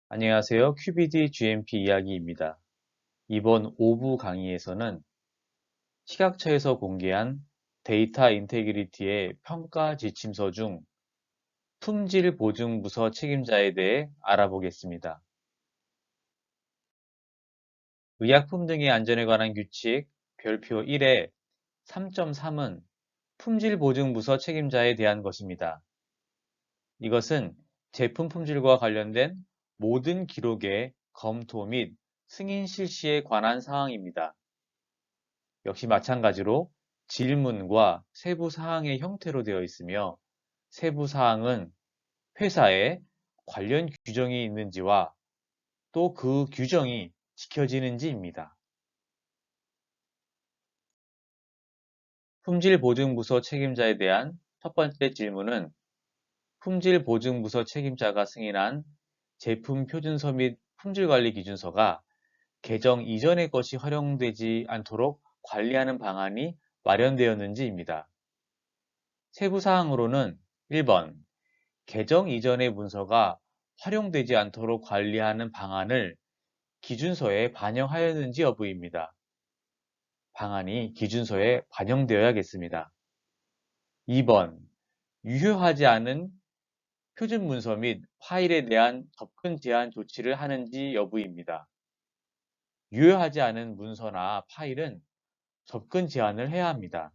안녕하세요. QBD GMP 이야기입니다. 이번 5부 강의에서는 식약처에서 공개한 데이터 인테그리티의 평가 지침서 중 품질 보증 부서 책임자에 대해 알아보겠습니다. 의약품 등의 안전에 관한 규칙 별표 1의 3.3은 품질 보증 부서 책임자에 대한 것입니다. 이것은 제품 품질과 관련된 모든 기록의 검토 및 승인 실시에 관한 사항입니다. 역시 마찬가지로 질문과 세부 사항의 형태로 되어 있으며 세부 사항은 회사에 관련 규정이 있는지와 또 그 규정이 지켜지는지입니다. 품질보증부서 책임자에 대한 첫 번째 질문은 품질보증부서 책임자가 승인한 제품 표준서 및 품질관리 기준서가 개정 이전의 것이 활용되지 않도록 관리하는 방안이 마련되었는지입니다. 세부사항으로는 1번, 개정 이전의 문서가 활용되지 않도록 관리하는 방안을 기준서에 반영하였는지 여부입니다. 방안이 기준서에 반영되어야겠습니다. 2번, 유효하지 않은 표준 문서 및 파일에 대한 접근 제한 조치를 하는지 여부입니다. 유효하지 않은 문서나 파일은 접근 제한을 해야 합니다.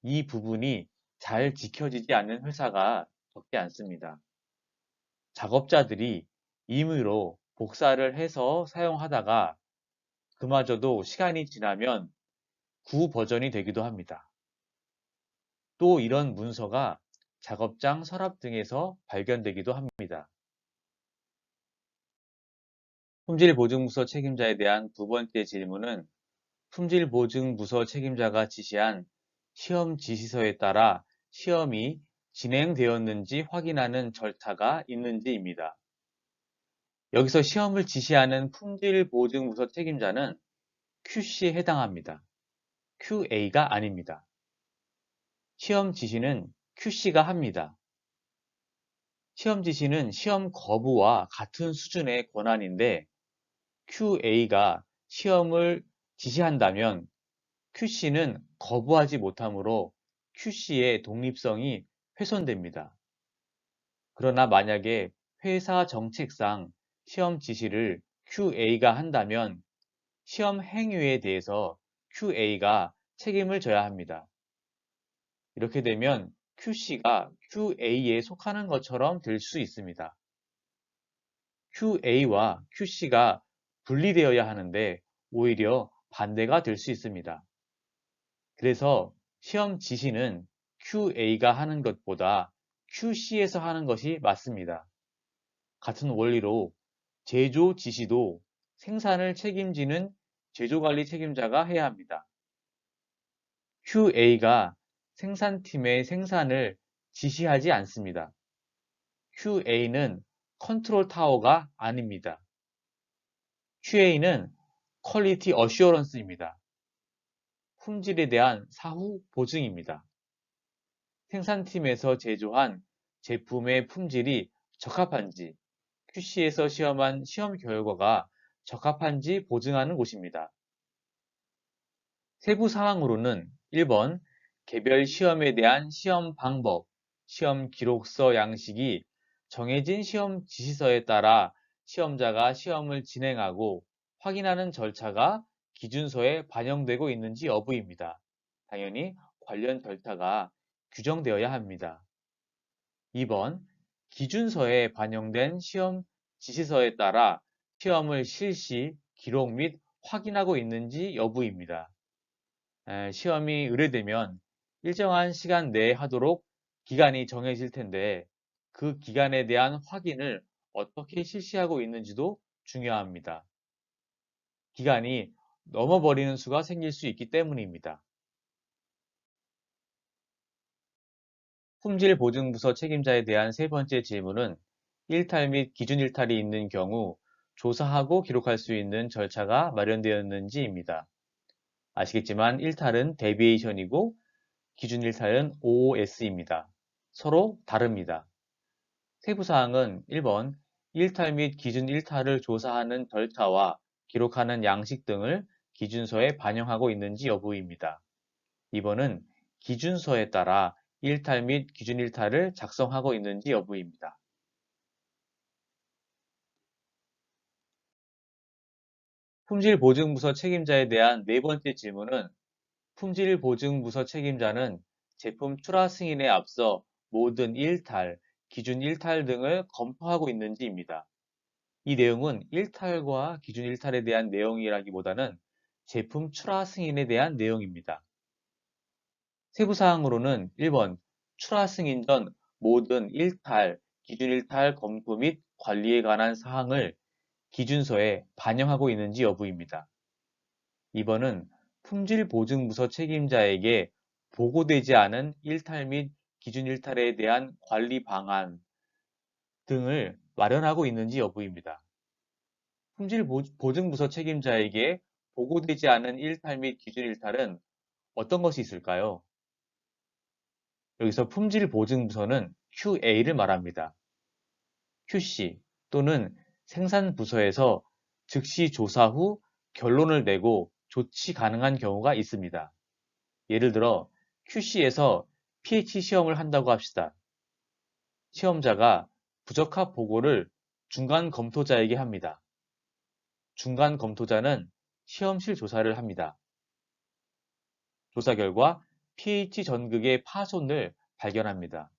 이 부분이 잘 지켜지지 않는 회사가 적지 않습니다. 작업자들이 임의로 복사를 해서 사용하다가 그마저도 시간이 지나면 구버전이 되기도 합니다. 또 이런 문서가 작업장 서랍 등에서 발견되기도 합니다. 품질보증부서 책임자에 대한 두 번째 질문은 품질보증부서 책임자가 지시한 시험 지시서에 따라 시험이 진행되었는지 확인하는 절차가 있는지입니다. 여기서 시험을 지시하는 품질보증부서 책임자는 QC에 해당합니다. QA가 아닙니다. 시험 지시는 QC가 합니다. 시험 지시는 시험 거부와 같은 수준의 권한인데 QA가 시험을 지시한다면 QC는 거부하지 못하므로 QC의 독립성이 훼손됩니다. 그러나 만약에 회사 정책상 시험 지시를 QA가 한다면 시험 행위에 대해서 QA가 책임을 져야 합니다. 이렇게 되면 QC가 QA에 속하는 것처럼 될 수 있습니다. QA와 QC가 분리되어야 하는데 오히려 반대가 될 수 있습니다. 그래서 시험 지시는 QA가 하는 것보다 QC에서 하는 것이 맞습니다. 같은 원리로 제조 지시도 생산을 책임지는 제조관리 책임자가 해야 합니다. QA가 생산팀의 생산을 지시하지 않습니다. QA는 컨트롤 타워가 아닙니다. QA는 퀄리티 어슈어런스입니다. 품질에 대한 사후 보증입니다. 생산팀에서 제조한 제품의 품질이 적합한지, QC에서 시험한 시험 결과가 적합한지 보증하는 곳입니다. 세부 사항으로는 1번, 개별 시험에 대한 시험 방법, 시험 기록서 양식이 정해진 시험 지시서에 따라 시험자가 시험을 진행하고 확인하는 절차가 기준서에 반영되고 있는지 여부입니다. 당연히 관련 절차가 규정되어야 합니다. 2번, 기준서에 반영된 시험 지시서에 따라 시험을 실시, 기록 및 확인하고 있는지 여부입니다. 시험이 의뢰되면 일정한 시간 내에 하도록 기간이 정해질 텐데 그 기간에 대한 확인을 어떻게 실시하고 있는지도 중요합니다. 기간이 넘어버리는 수가 생길 수 있기 때문입니다. 품질보증부서 책임자에 대한 세 번째 질문은 일탈 및 기준 일탈이 있는 경우 조사하고 기록할 수 있는 절차가 마련되었는지입니다. 아시겠지만 일탈은 데비에이션이고 기준 일탈은 OOS입니다. 서로 다릅니다. 세부사항은 1번 일탈 및 기준 일탈을 조사하는 절차와 기록하는 양식 등을 기준서에 반영하고 있는지 여부입니다. 2번은 기준서에 따라 일탈 및 기준 일탈을 작성하고 있는지 여부입니다. 품질보증부서 책임자에 대한 네 번째 질문은 품질보증부서 책임자는 제품 출하 승인에 앞서 모든 일탈, 기준 일탈 등을 검토하고 있는지입니다. 이 내용은 일탈과 기준 일탈에 대한 내용이라기보다는 제품 출하 승인에 대한 내용입니다. 세부사항으로는 1번 출하 승인 전 모든 일탈, 기준 일탈 검토 및 관리에 관한 사항을 기준서에 반영하고 있는지 여부입니다. 2번은 품질보증부서 책임자에게 보고되지 않은 일탈 및 기준 일탈에 대한 관리 방안 등을 마련하고 있는지 여부입니다. 품질보증부서 책임자에게 보고되지 않은 일탈 및 기준 일탈은 어떤 것이 있을까요? 여기서 품질보증부서는 QA를 말합니다. QC 또는 생산부서에서 즉시 조사 후 결론을 내고 조치 가능한 경우가 있습니다. 예를 들어 QC에서 pH 시험을 한다고 합시다. 시험자가 부적합 보고를 중간 검토자에게 합니다. 중간 검토자는 시험실 조사를 합니다. 조사 결과 pH 전극의 파손을 발견합니다.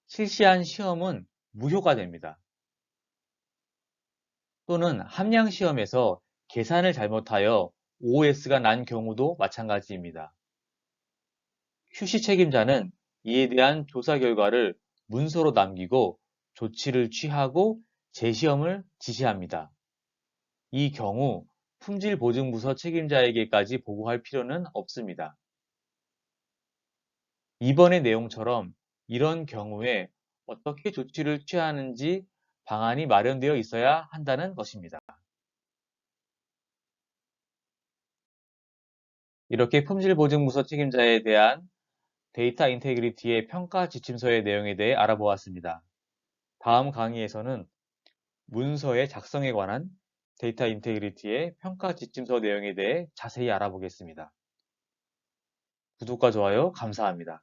실시한 시험은 무효가 됩니다. 또는 함량 시험에서 계산을 잘못하여 OS가 난 경우도 마찬가지입니다. QC 책임자는 이에 대한 조사 결과를 문서로 남기고 조치를 취하고 재시험을 지시합니다. 이 경우 품질보증부서 책임자에게까지 보고할 필요는 없습니다. 이번의 내용처럼 이런 경우에 어떻게 조치를 취하는지 방안이 마련되어 있어야 한다는 것입니다. 이렇게 품질보증부서 책임자에 대한 데이터 인테그리티의 평가 지침서의 내용에 대해 알아보았습니다. 다음 강의에서는 문서의 작성에 관한 데이터 인테그리티의 평가 지침서 내용에 대해 자세히 알아보겠습니다. 구독과 좋아요 감사합니다.